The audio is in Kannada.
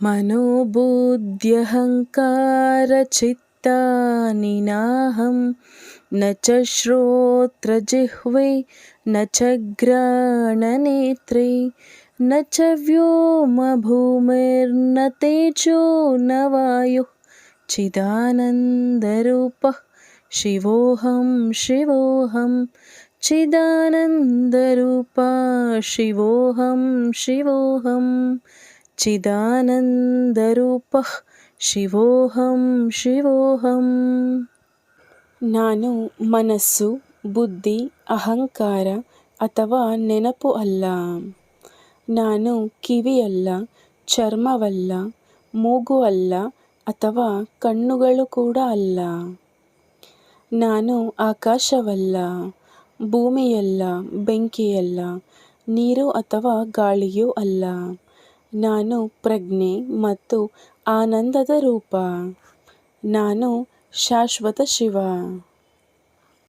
मनोबुद्ध्यहङ्कारचित्तानि नाहं न च श्रोत्रजिह्वे न च घ्राणनेत्रे न च व्योमभूमिर्न तेजो न वायुः चिदानन्दरूपः शिवोऽहं शिवोऽहं चिदानन्दरूपा शिवोऽहं शिवोऽहं ಚಿದಾನಂದರೂಪಃ ಶಿವೋಹಂ ಶಿವೋಹಂ. ನಾನು ಮನಸ್ಸು, ಬುದ್ಧಿ, ಅಹಂಕಾರ ಅಥವಾ ನೆನಪು ಅಲ್ಲ. ನಾನು ಕಿವಿಯಲ್ಲ, ಚರ್ಮವಲ್ಲ, ಮೂಗು ಅಲ್ಲ ಅಥವಾ ಕಣ್ಣುಗಳು ಕೂಡ ಅಲ್ಲ. ನಾನು ಆಕಾಶವಲ್ಲ, ಭೂಮಿಯಲ್ಲ, ಬೆಂಕಿಯಲ್ಲ, ನೀರು ಅಥವಾ ಗಾಳಿಯೂ ಅಲ್ಲ. ನಾನು ಪ್ರಜ್ಞೆ ಮತ್ತು ಆನಂದದ ರೂಪ. ನಾನು ಶಾಶ್ವತ ಶಿವ.